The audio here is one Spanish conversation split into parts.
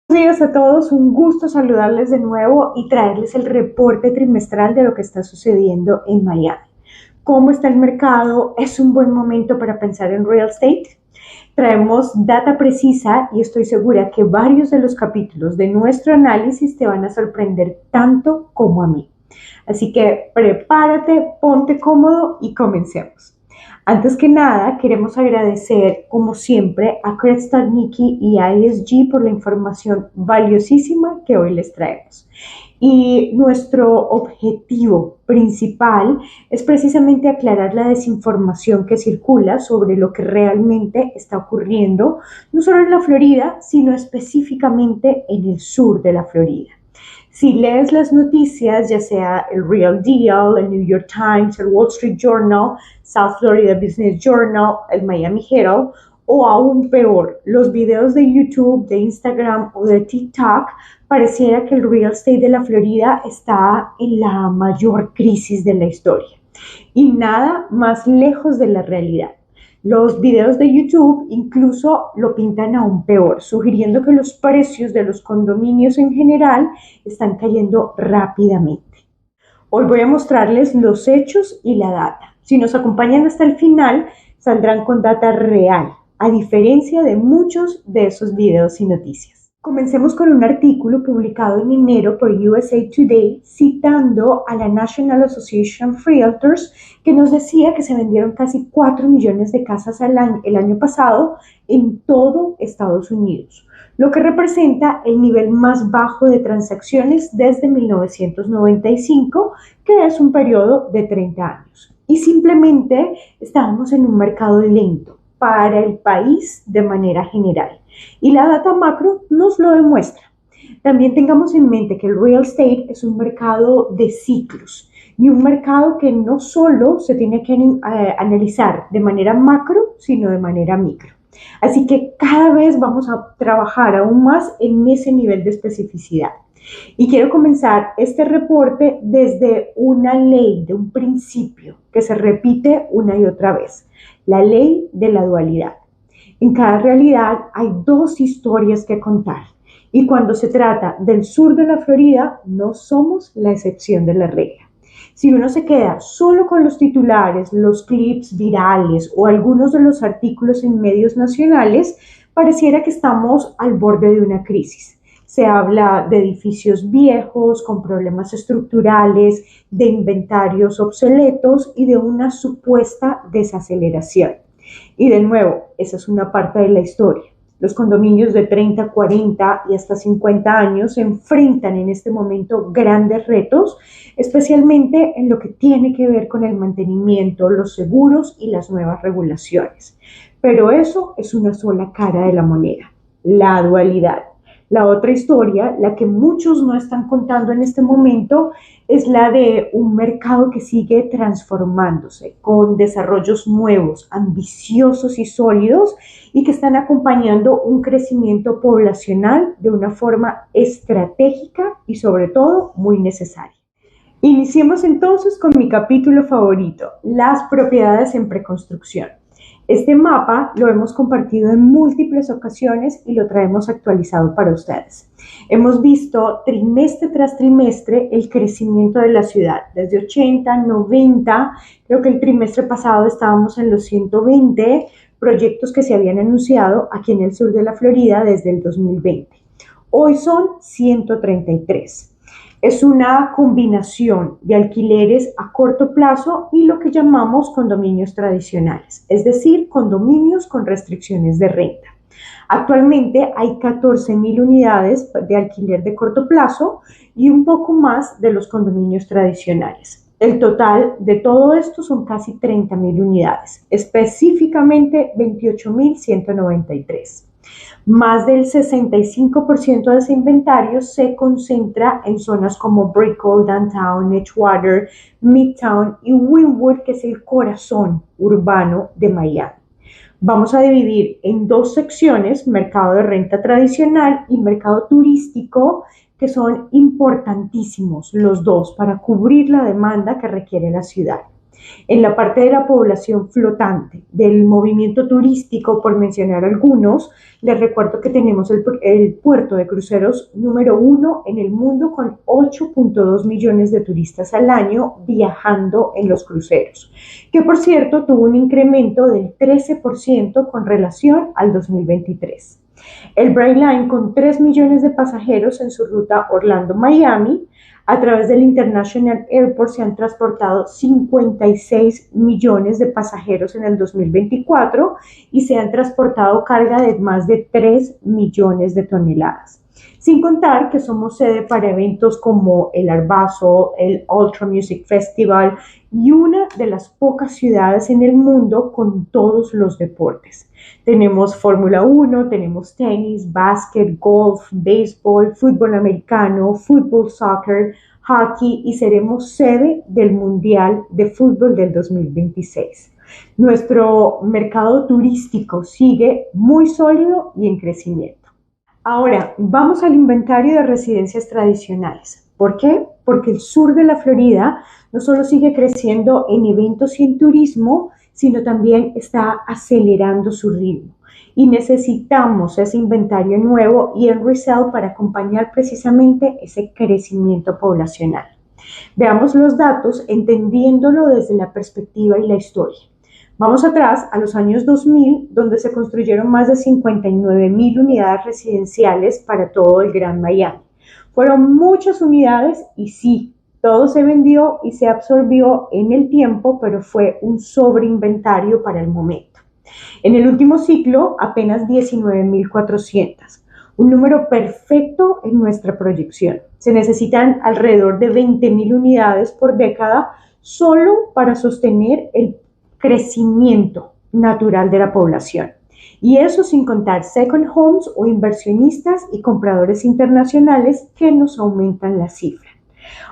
Buenos días a todos, un gusto saludarles de nuevo y traerles el reporte trimestral de lo que está sucediendo en Miami. ¿Cómo está el mercado? ¿Es un buen momento para pensar en real estate? Traemos data precisa y estoy segura que varios de los capítulos de nuestro análisis te van a sorprender tanto como a mí. Así que prepárate, ponte cómodo y comencemos. Antes que nada, queremos agradecer, como siempre, a CredStar Nikki y a ISG por la información valiosísima que hoy les traemos. Y nuestro objetivo principal es precisamente aclarar la desinformación que circula sobre lo que realmente está ocurriendo, no solo en la Florida, sino específicamente en el sur de la Florida. Si lees las noticias, ya sea el Real Deal, el New York Times, el Wall Street Journal, South Florida Business Journal, el Miami Herald, o aún peor, los videos de YouTube, de Instagram o de TikTok, pareciera que el real estate de la Florida está en la mayor crisis de la historia. Y nada más lejos de la realidad. Los videos de YouTube incluso lo pintan aún peor, sugiriendo que los precios de los condominios en general están cayendo rápidamente. Hoy voy a mostrarles los hechos y la data. Si nos acompañan hasta el final, saldrán con data real, a diferencia de muchos de esos videos y noticias. Comencemos con un artículo publicado en enero por USA Today citando a la National Association of Realtors que nos decía que se vendieron casi 4 millones de casas el año pasado en todo Estados Unidos, lo que representa el nivel más bajo de transacciones desde 1995, que es un periodo de 30 años. Y simplemente estábamos en un mercado lento para el país de manera general. Y la data macro nos lo demuestra. También tengamos en mente que el real estate es un mercado de ciclos y un mercado que no solo se tiene que analizar de manera macro, sino de manera micro. Así que cada vez vamos a trabajar aún más en ese nivel de especificidad. Y quiero comenzar este reporte desde una ley, de un principio que se repite una y otra vez, la ley de la dualidad. En cada realidad hay dos historias que contar. Y cuando se trata del sur de la Florida, no somos la excepción de la regla. Si uno se queda solo con los titulares, los clips virales o algunos de los artículos en medios nacionales, pareciera que estamos al borde de una crisis. Se habla de edificios viejos, con problemas estructurales, de inventarios obsoletos y de una supuesta desaceleración. Y de nuevo, esa es una parte de la historia. Los condominios de 30, 40 y hasta 50 años se enfrentan en este momento grandes retos, especialmente en lo que tiene que ver con el mantenimiento, los seguros y las nuevas regulaciones. Pero eso es una sola cara de la moneda, la dualidad. La otra historia, la que muchos no están contando en este momento, es la de un mercado que sigue transformándose con desarrollos nuevos, ambiciosos y sólidos y que están acompañando un crecimiento poblacional de una forma estratégica y sobre todo muy necesaria. Iniciemos entonces con mi capítulo favorito, las propiedades en preconstrucción. Este mapa lo hemos compartido en múltiples ocasiones y lo traemos actualizado para ustedes. Hemos visto trimestre tras trimestre el crecimiento de la ciudad, desde 80, 90, creo que el trimestre pasado estábamos en los 120 proyectos que se habían anunciado aquí en el sur de la Florida desde el 2020. Hoy son 133. Es una combinación de alquileres a corto plazo y lo que llamamos condominios tradicionales, es decir, condominios con restricciones de renta. Actualmente hay 14,000 unidades de alquiler de corto plazo y un poco más de los condominios tradicionales. El total de todo esto son casi 30,000 unidades, específicamente 28,193. Más del 65% de ese inventario se concentra en zonas como Brickell, Downtown, Edgewater, Midtown y Wynwood, que es el corazón urbano de Miami. Vamos a dividir en dos secciones, mercado de renta tradicional y mercado turístico, que son importantísimos los dos para cubrir la demanda que requiere la ciudad. En la parte de la población flotante, del movimiento turístico, por mencionar algunos, les recuerdo que tenemos el puerto de cruceros número 1 en el mundo con 8.2 millones de turistas al año viajando en los cruceros, que por cierto tuvo un incremento del 13% con relación al 2023. El Brightline con 3 millones de pasajeros en su ruta Orlando-Miami. A través del International Airport se han transportado 56 millones de pasajeros en el 2024 y se han transportado carga de más de 3 millones de toneladas. Sin contar que somos sede para eventos como el Art Basel, el Ultra Music Festival y una de las pocas ciudades en el mundo con todos los deportes. Tenemos Fórmula 1, tenemos tenis, básquet, golf, béisbol, fútbol americano, fútbol, soccer, hockey y seremos sede del Mundial de Fútbol del 2026. Nuestro mercado turístico sigue muy sólido y en crecimiento. Ahora, vamos al inventario de residencias tradicionales. ¿Por qué? Porque el sur de la Florida no solo sigue creciendo en eventos y en turismo, sino también está acelerando su ritmo. Y necesitamos ese inventario nuevo y el resale para acompañar precisamente ese crecimiento poblacional. Veamos los datos entendiéndolo desde la perspectiva y la historia. Vamos atrás a los años 2000, donde se construyeron más de 59,000 unidades residenciales para todo el Gran Miami. Fueron muchas unidades y sí, todo se vendió y se absorbió en el tiempo, pero fue un sobreinventario para el momento. En el último ciclo, apenas 19,400, un número perfecto en nuestra proyección. Se necesitan alrededor de 20,000 unidades por década solo para sostener el crecimiento natural de la población. Y eso sin contar second homes o inversionistas y compradores internacionales que nos aumentan la cifra.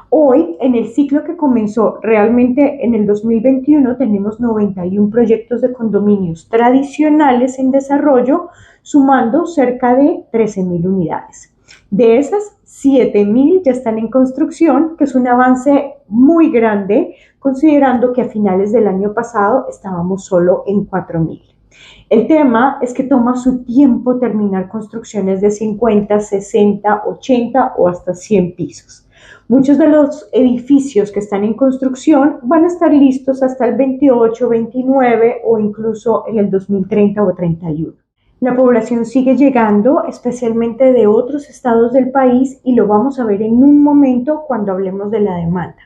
Hoy, en el ciclo que comenzó realmente en el 2021, tenemos 91 proyectos de condominios tradicionales en desarrollo, sumando cerca de 13,000 unidades. De esas, 7,000 ya están en construcción, que es un avance muy grande, considerando que a finales del año pasado estábamos solo en 4,000. El tema es que toma su tiempo terminar construcciones de 50, 60, 80 o hasta 100 pisos. Muchos de los edificios que están en construcción van a estar listos hasta el 28, 29 o incluso en el 2030 o 31. La población sigue llegando, especialmente de otros estados del país, y lo vamos a ver en un momento cuando hablemos de la demanda.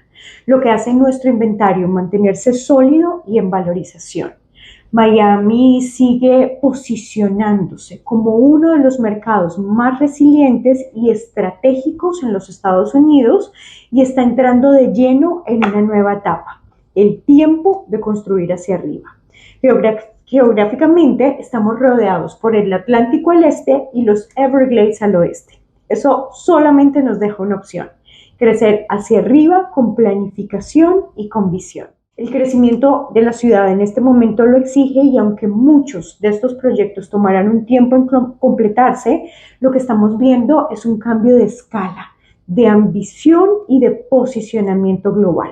Lo que hace nuestro inventario mantenerse sólido y en valorización. Miami sigue posicionándose como uno de los mercados más resilientes y estratégicos en los Estados Unidos y está entrando de lleno en una nueva etapa, el tiempo de construir hacia arriba. Geográficamente estamos rodeados por el Atlántico al este y los Everglades al oeste. Eso solamente nos deja una opción: crecer hacia arriba con planificación y con visión. El crecimiento de la ciudad en este momento lo exige y aunque muchos de estos proyectos tomarán un tiempo en completarse, lo que estamos viendo es un cambio de escala, de ambición y de posicionamiento global.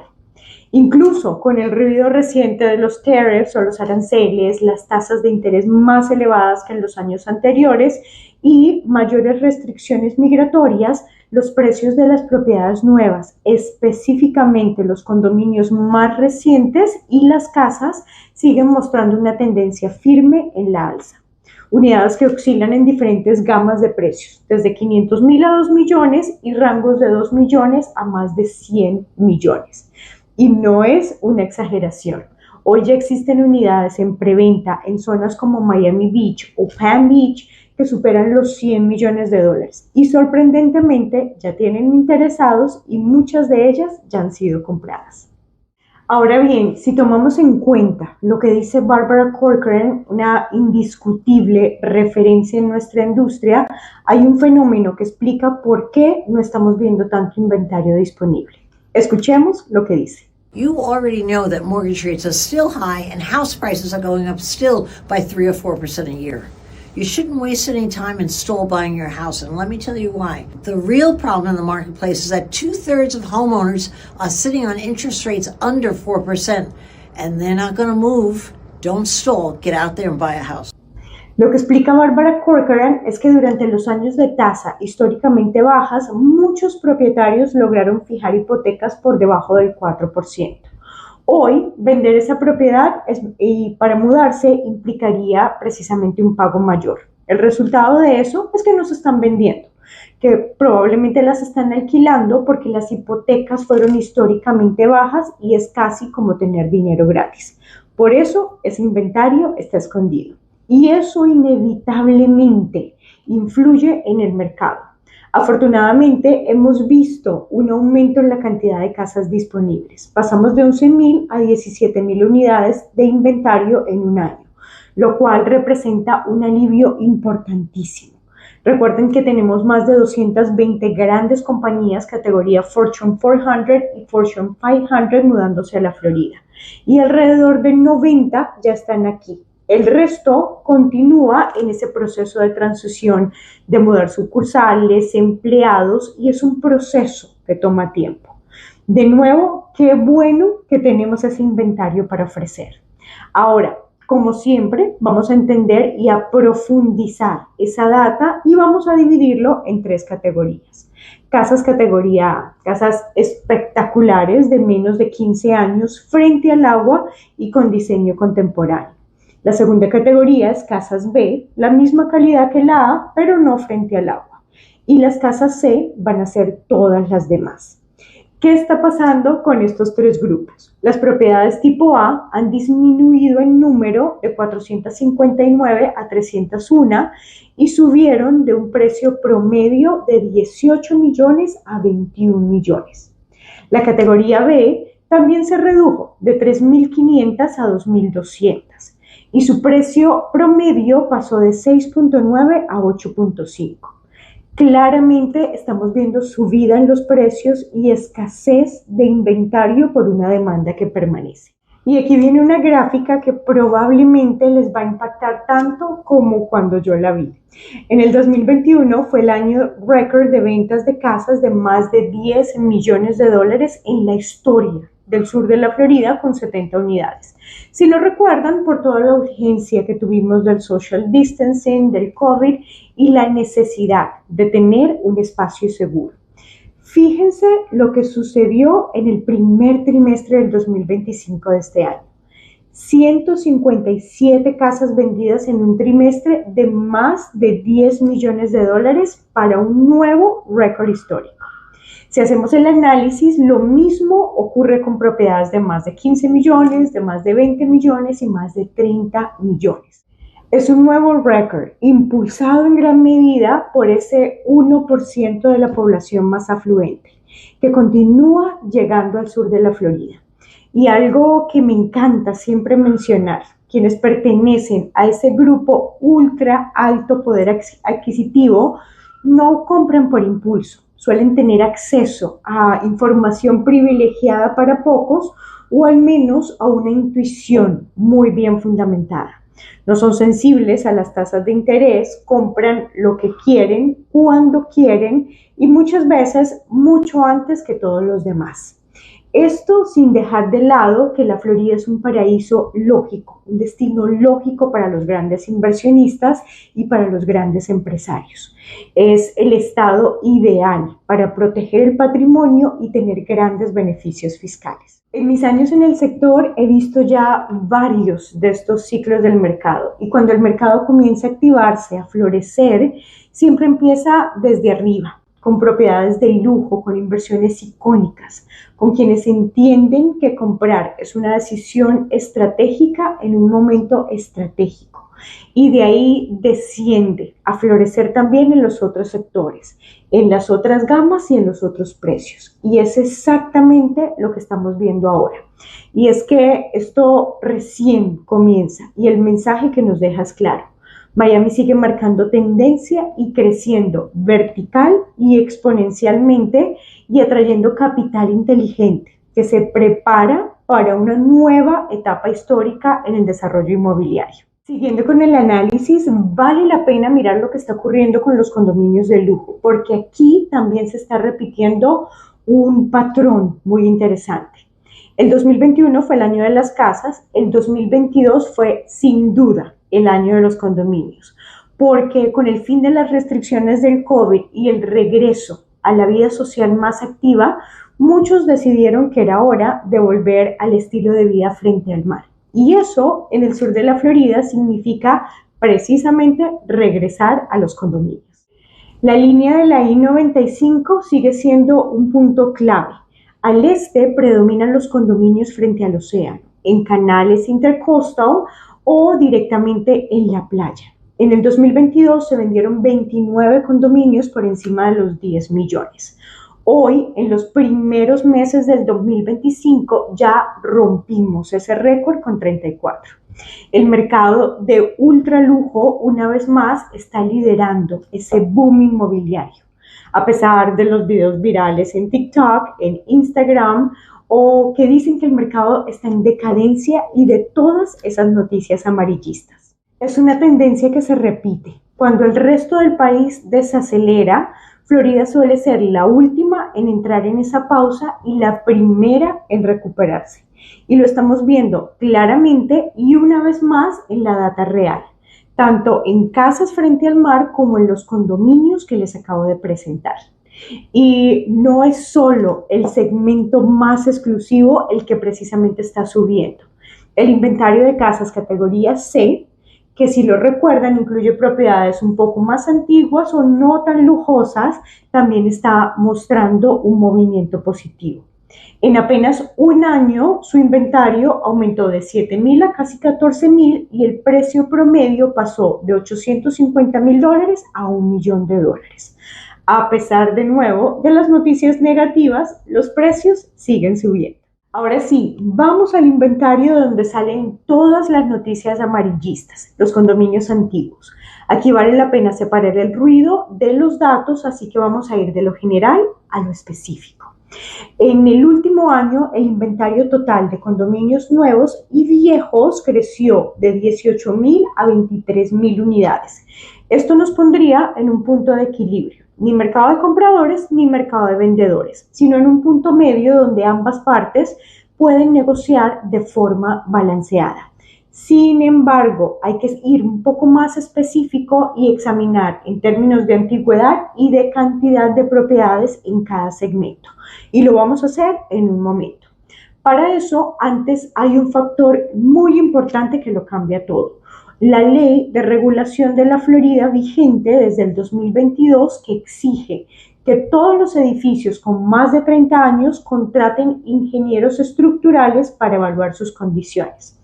Incluso con el ruido reciente de los tariffs o los aranceles, las tasas de interés más elevadas que en los años anteriores y mayores restricciones migratorias, los precios de las propiedades nuevas, específicamente los condominios más recientes y las casas, siguen mostrando una tendencia firme en la alza. Unidades que oscilan en diferentes gamas de precios, desde 500,000 a 2 millones y rangos de 2 millones a más de 100 millones. Y no es una exageración. Hoy ya existen unidades en preventa en zonas como Miami Beach o Palm Beach que superan los 100 millones de dólares y sorprendentemente ya tienen interesados y muchas de ellas ya han sido compradas. Ahora bien, si tomamos en cuenta lo que dice Barbara Corcoran, una indiscutible referencia en nuestra industria, hay un fenómeno que explica por qué no estamos viendo tanto inventario disponible. Escuchemos lo que dice. You already know that mortgage rates are still high and house prices are going up still by 3 or 4% a year. You shouldn't waste any time in stall buying your house, and let me tell you why. The real problem in the marketplace is that 2/3 of homeowners are sitting on interest rates under 4%, and they're not going to move, don't stall, get out there and buy a house. Lo que explica Bárbara Corcoran es que durante los años de tasa históricamente bajas, muchos propietarios lograron fijar hipotecas por debajo del 4%. Hoy, vender esa propiedad y para mudarse implicaría precisamente un pago mayor. El resultado de eso es que no se están vendiendo, que probablemente las están alquilando porque las hipotecas fueron históricamente bajas y es casi como tener dinero gratis. Por eso, ese inventario está escondido. Y eso inevitablemente influye en el mercado. Afortunadamente, hemos visto un aumento en la cantidad de casas disponibles. Pasamos de 11.000 a 17.000 unidades de inventario en un año, lo cual representa un alivio importantísimo. Recuerden que tenemos más de 220 grandes compañías categoría Fortune 400 y Fortune 500 mudándose a la Florida. Y alrededor de 90 ya están aquí. El resto continúa en ese proceso de transición de mudar sucursales, empleados, y es un proceso que toma tiempo. De nuevo, qué bueno que tenemos ese inventario para ofrecer. Ahora, como siempre, vamos a entender y a profundizar esa data y vamos a dividirlo en 3 categorías. Casas categoría A, casas espectaculares de menos de 15 años frente al agua y con diseño contemporáneo. La segunda categoría es casas B, la misma calidad que la A, pero no frente al agua. Y las casas C van a ser todas las demás. ¿Qué está pasando con estos 3 grupos? Las propiedades tipo A han disminuido en número de 459 a 301 y subieron de un precio promedio de 18 millones a 21 millones. La categoría B también se redujo de 3.500 a 2.200. Y su precio promedio pasó de 6.9 a 8.5. Claramente estamos viendo subida en los precios y escasez de inventario por una demanda que permanece. Y aquí viene una gráfica que probablemente les va a impactar tanto como cuando yo la vi. En el 2021 fue el año récord de ventas de casas de más de 10 millones de dólares en la historia del sur de la Florida con 70 unidades. Si lo recuerdan, por toda la urgencia que tuvimos del social distancing, del COVID y la necesidad de tener un espacio seguro. Fíjense lo que sucedió en el primer trimestre del 2025 de este año. 157 casas vendidas en un trimestre de más de 10 millones de dólares para un nuevo récord histórico. Si hacemos el análisis, lo mismo ocurre con propiedades de más de 15 millones, de más de 20 millones y más de 30 millones. Es un nuevo récord, impulsado en gran medida por ese 1% de la población más afluente, que continúa llegando al sur de la Florida. Y algo que me encanta siempre mencionar, quienes pertenecen a ese grupo ultra alto poder adquisitivo, no compran por impulso. Suelen tener acceso a información privilegiada para pocos o al menos a una intuición muy bien fundamentada. No son sensibles a las tasas de interés, compran lo que quieren, cuando quieren y muchas veces mucho antes que todos los demás. Esto sin dejar de lado que la Florida es un paraíso lógico, un destino lógico para los grandes inversionistas y para los grandes empresarios. Es el estado ideal para proteger el patrimonio y tener grandes beneficios fiscales. En mis años en el sector he visto ya varios de estos ciclos del mercado y cuando el mercado comienza a activarse, a florecer, siempre empieza desde arriba, con propiedades de lujo, con inversiones icónicas, con quienes entienden que comprar es una decisión estratégica en un momento estratégico. Y de ahí desciende a florecer también en los otros sectores, en las otras gamas y en los otros precios. Y es exactamente lo que estamos viendo ahora. Y es que esto recién comienza y el mensaje que nos deja es claro. Miami sigue marcando tendencia y creciendo vertical y exponencialmente y atrayendo capital inteligente que se prepara para una nueva etapa histórica en el desarrollo inmobiliario. Siguiendo con el análisis, vale la pena mirar lo que está ocurriendo con los condominios de lujo, porque aquí también se está repitiendo un patrón muy interesante. El 2021 fue el año de las casas, el 2022 fue sin duda el año de los condominios, porque con el fin de las restricciones del COVID y el regreso a la vida social más activa, muchos decidieron que era hora de volver al estilo de vida frente al mar. Y eso en el sur de la Florida significa precisamente regresar a los condominios. La línea de la I-95 sigue siendo un punto clave. Al este predominan los condominios frente al océano, en canales intercoastal o directamente en la playa. En el 2022 se vendieron 29 condominios por encima de los 10 millones. Hoy, en los primeros meses del 2025, ya rompimos ese récord con 34. El mercado de ultralujo, una vez más, está liderando ese boom inmobiliario. A pesar de los videos virales en TikTok, en Instagram, o que dicen que el mercado está en decadencia y de todas esas noticias amarillistas. Es una tendencia que se repite. Cuando el resto del país desacelera, Florida suele ser la última en entrar en esa pausa y la primera en recuperarse. Y lo estamos viendo claramente y una vez más en la data real, tanto en casas frente al mar como en los condominios que les acabo de presentar. Y no es solo el segmento más exclusivo el que precisamente está subiendo. El inventario de casas categoría C, que si lo recuerdan incluye propiedades un poco más antiguas o no tan lujosas, también está mostrando un movimiento positivo. En apenas un año, su inventario aumentó de 7,000 a casi 14,000 y el precio promedio pasó de $850,000 a $1,000,000. A pesar, de nuevo, de las noticias negativas, los precios siguen subiendo. Ahora sí, vamos al inventario donde salen todas las noticias amarillistas, los condominios antiguos. Aquí vale la pena separar el ruido de los datos, así que vamos a ir de lo general a lo específico. En el último año, el inventario total de condominios nuevos y viejos creció de 18,000 a 23,000 unidades. Esto nos pondría en un punto de equilibrio. Ni mercado de compradores ni mercado de vendedores, sino en un punto medio donde ambas partes pueden negociar de forma balanceada. Sin embargo, hay que ir un poco más específico y examinar en términos de antigüedad y de cantidad de propiedades en cada segmento. Y lo vamos a hacer en un momento. Para eso, antes hay un factor muy importante que lo cambia todo. La ley de regulación de la Florida vigente desde el 2022 que exige que todos los edificios con más de 30 años contraten ingenieros estructurales para evaluar sus condiciones.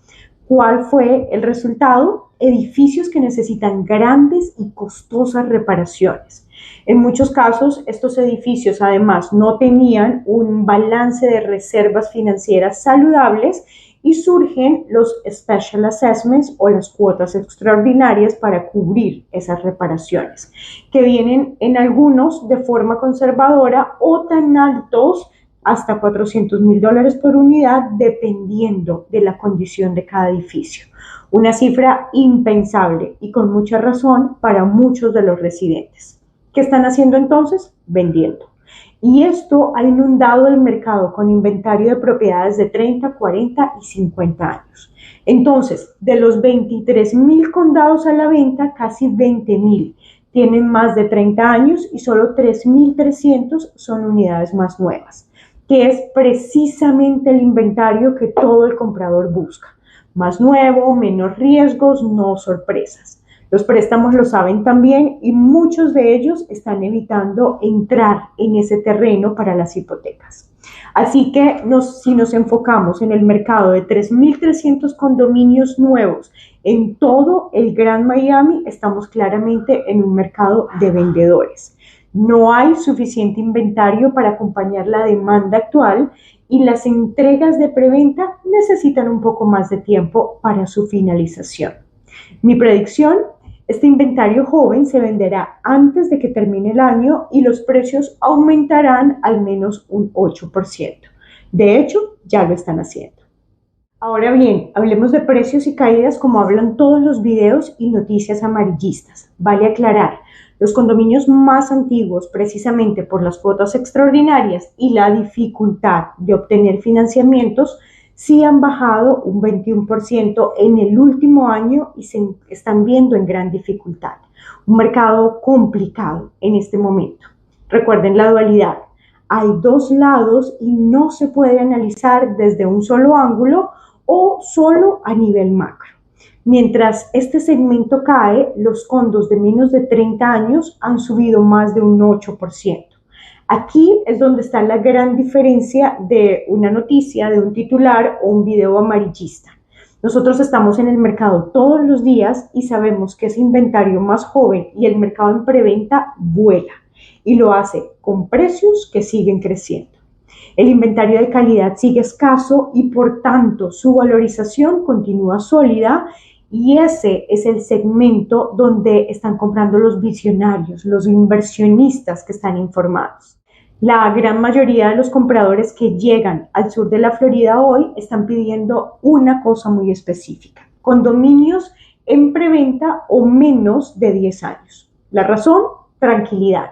¿Cuál fue el resultado? Edificios que necesitan grandes y costosas reparaciones. En muchos casos, estos edificios además no tenían un balance de reservas financieras saludables y surgen los Special Assessments o las cuotas extraordinarias para cubrir esas reparaciones, que vienen en algunos de forma conservadora o tan altos hasta $400,000 por unidad, dependiendo de la condición de cada edificio. Una cifra impensable y con mucha razón para muchos de los residentes. ¿Qué están haciendo entonces? Vendiendo. Y esto ha inundado el mercado con inventario de propiedades de 30, 40 y 50 años. Entonces, de los 23,000 condados a la venta, casi 20,000 tienen más de 30 años y solo 3,300 son unidades más nuevas, que es precisamente el inventario que todo el comprador busca. Más nuevo, menos riesgos, no sorpresas. Los préstamos lo saben también y muchos de ellos están evitando entrar en ese terreno para las hipotecas. Así que si nos enfocamos en el mercado de 3,300 condominios nuevos en todo el Gran Miami, estamos claramente en un mercado de vendedores. No hay suficiente inventario para acompañar la demanda actual y las entregas de preventa necesitan un poco más de tiempo para su finalización. Mi predicción: este inventario joven se venderá antes de que termine el año y los precios aumentarán al menos un 8%. De hecho, ya lo están haciendo. Ahora bien, hablemos de precios y caídas como hablan todos los videos y noticias amarillistas. Vale aclarar, Los condominios más antiguos, precisamente por las cuotas extraordinarias y la dificultad de obtener financiamientos, sí han bajado un 21% en el último año y se están viendo en gran dificultad. Un mercado complicado en este momento. Recuerden la dualidad. Hay dos lados y no se puede analizar desde un solo ángulo o solo a nivel macro. Mientras este segmento cae, los condos de menos de 30 años han subido más de un 8%. Aquí es donde está la gran diferencia de una noticia, de un titular o un video amarillista. Nosotros estamos en el mercado todos los días y sabemos que ese inventario más joven y el mercado en preventa vuela y lo hace con precios que siguen creciendo. El inventario de calidad sigue escaso y por tanto su valorización continúa sólida y ese es el segmento donde están comprando los visionarios, los inversionistas que están informados. La gran mayoría de los compradores que llegan al sur de la Florida hoy están pidiendo una cosa muy específica: condominios en preventa o menos de 10 años. La razón: tranquilidad.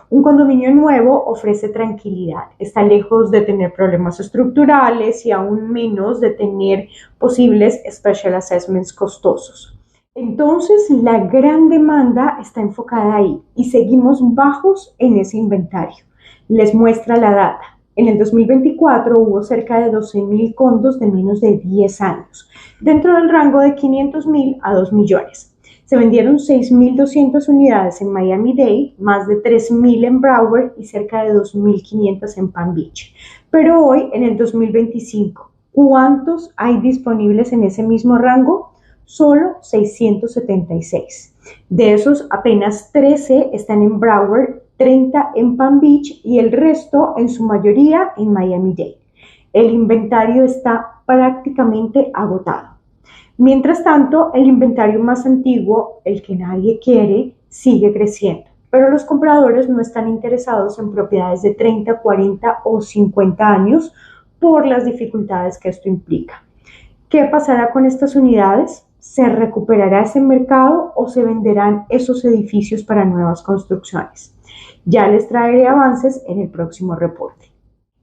Un condominio nuevo ofrece tranquilidad, está lejos de tener problemas estructurales y aún menos de tener posibles special assessments costosos. Entonces, la gran demanda está enfocada ahí y seguimos bajos en ese inventario. Les muestra la data. En el 2024 hubo cerca de 12,000 condos de menos de 10 años, dentro del rango de 500,000 a 2 millones. Se vendieron 6,200 unidades en Miami-Dade, más de 3,000 en Broward y cerca de 2,500 en Palm Beach. Pero hoy, en el 2025, ¿cuántos hay disponibles en ese mismo rango? Solo 676. De esos, apenas 13 están en Broward, 30 en Palm Beach y el resto, en su mayoría, en Miami-Dade. El inventario está prácticamente agotado. Mientras tanto, el inventario más antiguo, el que nadie quiere, sigue creciendo. Pero los compradores no están interesados en propiedades de 30, 40 o 50 años por las dificultades que esto implica. ¿Qué pasará con estas unidades? ¿Se recuperará ese mercado o se venderán esos edificios para nuevas construcciones? Ya les traeré avances en el próximo reporte.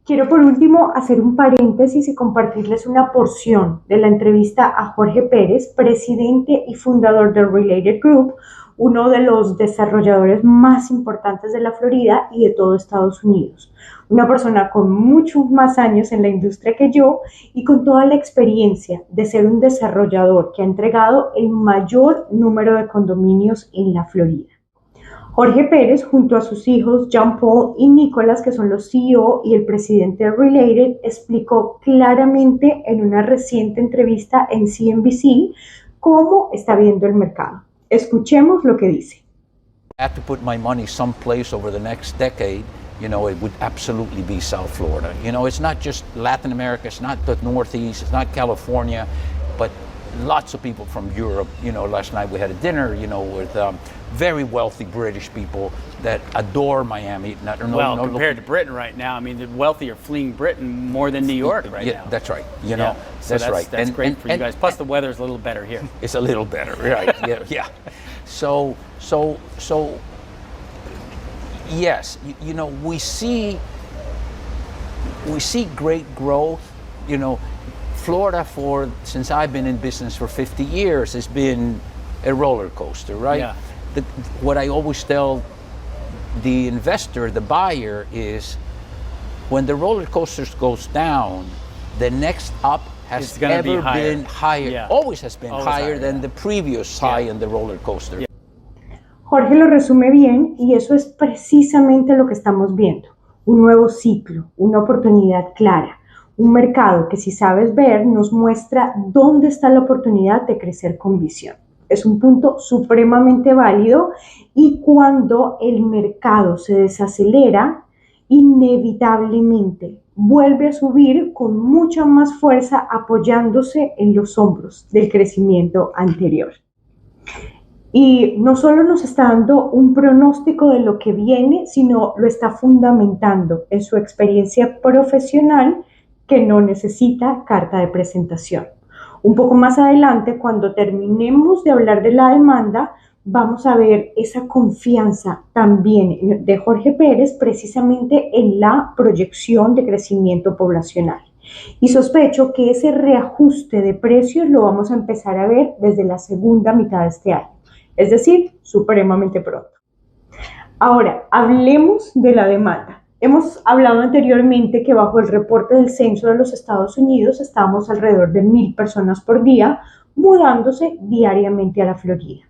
Quiero por último hacer un paréntesis y compartirles una porción de la entrevista a Jorge Pérez, presidente y fundador de Related Group, uno de los desarrolladores más importantes de la Florida y de todo Estados Unidos. Una persona con muchos más años en la industria que yo y con toda la experiencia de ser un desarrollador que ha entregado el mayor número de condominios en la Florida. Jorge Pérez, junto a sus hijos John Paul y Nicholas, que son los CEO y el presidente de Related, explicó claramente en una reciente entrevista en CNBC cómo está viendo el mercado. Escuchemos lo que dice. I have to put my money someplace over the next decade. You know, it would absolutely be South Florida. You know, it's not just Latin America, it's not the Northeast, it's not California, but lots of people from Europe. You know, last night we had a dinner, you know, with very wealthy British people that adore Miami. Compared to Britain right now, I mean, the wealthy are fleeing Britain more than New York right now. That's right. You know, so that's great for you guys. Plus, the weather's a little better here. It's a little better, right? Yeah. So, yes, you know, we see great growth. You know, Florida, since I've been in business for 50 years, has been a roller coaster, right? Yeah. What I always tell the investor, the buyer, is when the roller coaster goes down, the next up has ever been higher. Yeah. Always has been higher than the previous high in the roller coaster. Yeah. Jorge lo resume bien y eso es precisamente lo que estamos viendo. Un nuevo ciclo, una oportunidad clara. Un mercado que, si sabes ver, nos muestra dónde está la oportunidad de crecer con visión. Es un punto supremamente válido y cuando el mercado se desacelera, inevitablemente vuelve a subir con mucha más fuerza apoyándose en los hombros del crecimiento anterior. Y no solo nos está dando un pronóstico de lo que viene, sino lo está fundamentando en su experiencia profesional que no necesita carta de presentación. Un poco más adelante, cuando terminemos de hablar de la demanda, vamos a ver esa confianza también de Jorge Pérez precisamente en la proyección de crecimiento poblacional. Y sospecho que ese reajuste de precios lo vamos a empezar a ver desde la segunda mitad de este año, es decir, supremamente pronto. Ahora, hablemos de la demanda. Hemos hablado anteriormente que bajo el reporte del censo de los Estados Unidos estábamos alrededor de 1,000 personas por día mudándose diariamente a la Florida.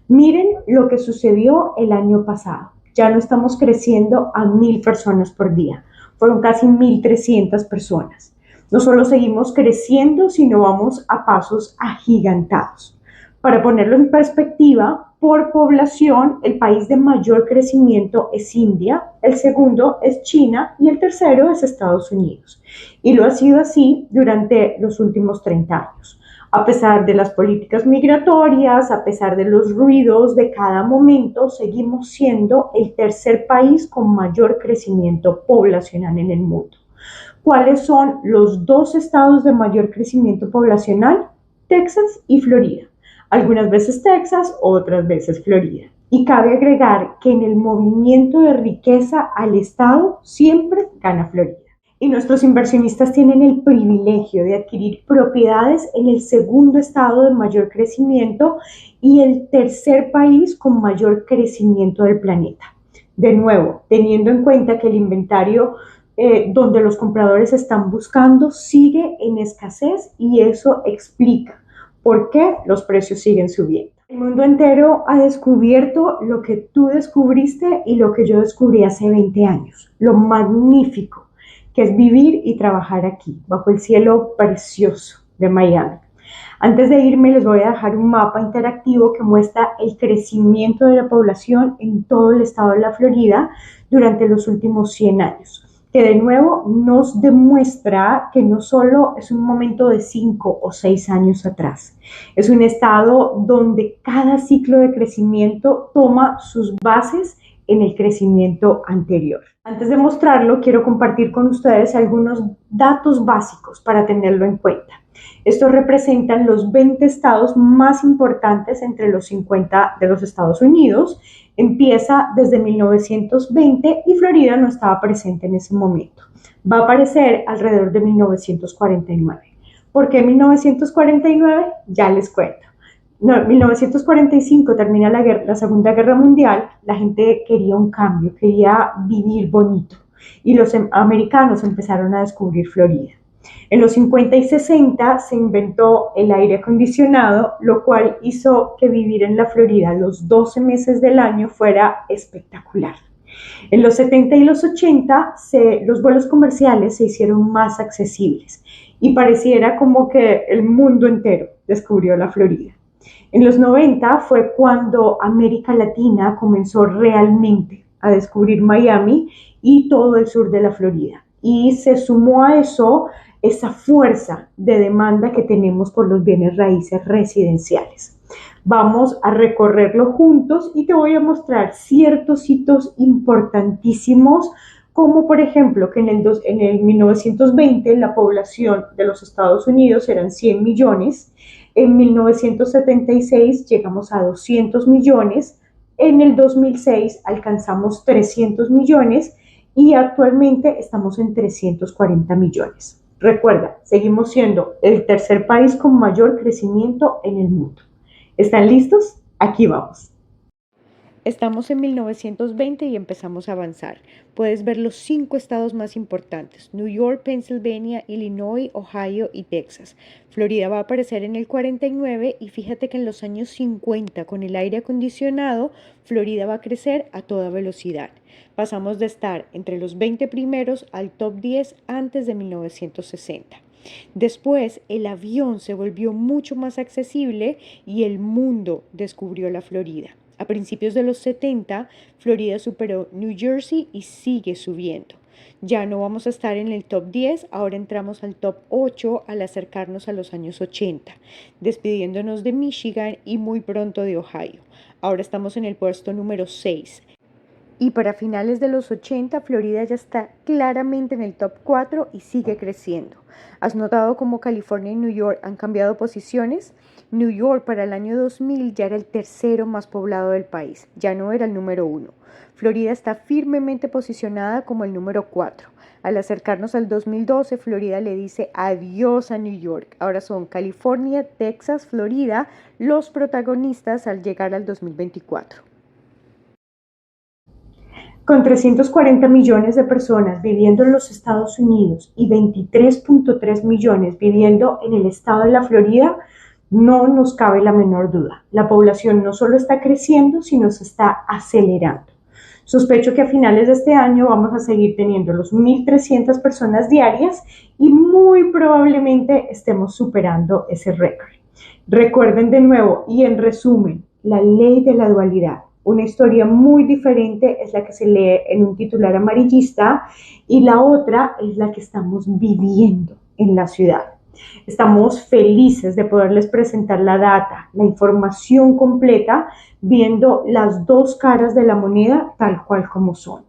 Miren lo que sucedió el año pasado. Ya no estamos creciendo a 1,000 personas por día. Fueron casi 1,300 personas. No solo seguimos creciendo, sino vamos a pasos agigantados. Para ponerlo en perspectiva, por población, el país de mayor crecimiento es India, el segundo es China y el tercero es Estados Unidos. Y lo ha sido así durante los últimos 30 años. A pesar de las políticas migratorias, a pesar de los ruidos de cada momento, seguimos siendo el tercer país con mayor crecimiento poblacional en el mundo. ¿Cuáles son los dos estados de mayor crecimiento poblacional? Texas y Florida. Algunas veces Texas, otras veces Florida. Y cabe agregar que en el movimiento de riqueza al estado siempre gana Florida. Y nuestros inversionistas tienen el privilegio de adquirir propiedades en el segundo estado de mayor crecimiento y el tercer país con mayor crecimiento del planeta. De nuevo, teniendo en cuenta que el inventario donde los compradores están buscando sigue en escasez y eso explica por qué los precios siguen subiendo. El mundo entero ha descubierto lo que tú descubriste y lo que yo descubrí hace 20 años, lo magnífico que es vivir y trabajar aquí, bajo el cielo precioso de Miami. Antes de irme les voy a dejar un mapa interactivo que muestra el crecimiento de la población en todo el estado de la Florida durante los últimos 100 años. Que de nuevo nos demuestra que no solo es un momento de 5 o 6 años atrás, es un estado donde cada ciclo de crecimiento toma sus bases en el crecimiento anterior. Antes de mostrarlo, quiero compartir con ustedes algunos datos básicos para tenerlo en cuenta. Estos representan los 20 estados más importantes entre los 50 de los Estados Unidos. Empieza desde 1920 y Florida no estaba presente en ese momento. Va a aparecer alrededor de 1949. ¿Por qué 1949? Ya les cuento. No, 1945 termina la Segunda Guerra Mundial, la gente quería un cambio, quería vivir bonito y los americanos empezaron a descubrir Florida. En los 50 y 60 se inventó el aire acondicionado, lo cual hizo que vivir en la Florida los 12 meses del año fuera espectacular. En los 70 y los 80 los vuelos comerciales se hicieron más accesibles y pareciera como que el mundo entero descubrió la Florida. En los 90 fue cuando América Latina comenzó realmente a descubrir Miami y todo el sur de la Florida. Y se sumó a eso esa fuerza de demanda que tenemos por los bienes raíces residenciales. Vamos a recorrerlo juntos y te voy a mostrar ciertos hitos importantísimos, como por ejemplo que en el 1920 la población de los Estados Unidos eran 100 millones, en 1976 llegamos a 200 millones, en el 2006 alcanzamos 300 millones y actualmente estamos en 340 millones. Recuerda, seguimos siendo el tercer país con mayor crecimiento en el mundo. ¿Están listos? Aquí vamos. Estamos en 1920 y empezamos a avanzar. Puedes ver los 5 estados más importantes: New York, Pennsylvania, Illinois, Ohio y Texas. Florida va a aparecer en el 49 y fíjate que en los años 50 con el aire acondicionado, Florida va a crecer a toda velocidad. Pasamos de estar entre los 20 primeros al top 10 antes de 1960. Después, el avión se volvió mucho más accesible y el mundo descubrió la Florida. A principios de los 70, Florida superó New Jersey y sigue subiendo. Ya no vamos a estar en el top 10, ahora entramos al top 8 al acercarnos a los años 80, despidiéndonos de Michigan y muy pronto de Ohio. Ahora estamos en el puesto número 6. Y para finales de los 80, Florida ya está claramente en el top 4 y sigue creciendo. ¿Has notado cómo California y New York han cambiado posiciones? New York para el año 2000 ya era el tercero más poblado del país, ya no era el número 1. Florida está firmemente posicionada como el número 4. Al acercarnos al 2012, Florida le dice adiós a New York. Ahora son California, Texas, Florida los protagonistas al llegar al 2024. Con 340 millones de personas viviendo en los Estados Unidos y 23.3 millones viviendo en el estado de la Florida, no nos cabe la menor duda. La población no solo está creciendo, sino se está acelerando. Sospecho que a finales de este año vamos a seguir teniendo los 1.300 personas diarias y muy probablemente estemos superando ese récord. Recuerden de nuevo y en resumen, la ley de la dualidad. Una historia muy diferente es la que se lee en un titular amarillista y la otra es la que estamos viviendo en la ciudad. Estamos felices de poderles presentar la data, la información completa, viendo las dos caras de la moneda tal cual como son.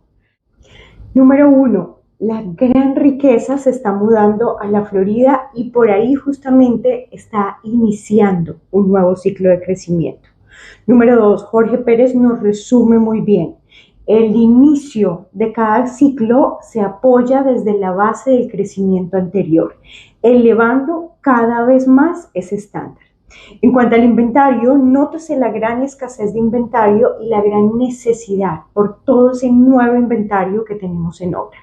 Número 1, la gran riqueza se está mudando a la Florida y por ahí justamente está iniciando un nuevo ciclo de crecimiento. Número 2, Jorge Pérez nos resume muy bien. El inicio de cada ciclo se apoya desde la base del crecimiento anterior, elevando cada vez más ese estándar. En cuanto al inventario, nótese la gran escasez de inventario y la gran necesidad por todo ese nuevo inventario que tenemos en obra.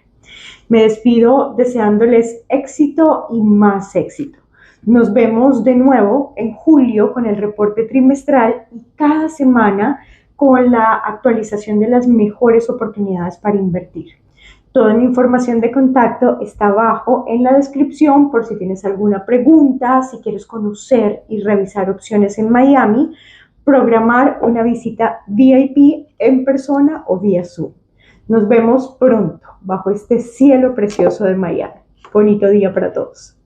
Me despido deseándoles éxito y más éxito. Nos vemos de nuevo en julio con el reporte trimestral y cada semana con la actualización de las mejores oportunidades para invertir. Toda mi información de contacto está abajo en la descripción por si tienes alguna pregunta, si quieres conocer y revisar opciones en Miami, programar una visita VIP en persona o vía Zoom. Nos vemos pronto bajo este cielo precioso de Miami. Bonito día para todos.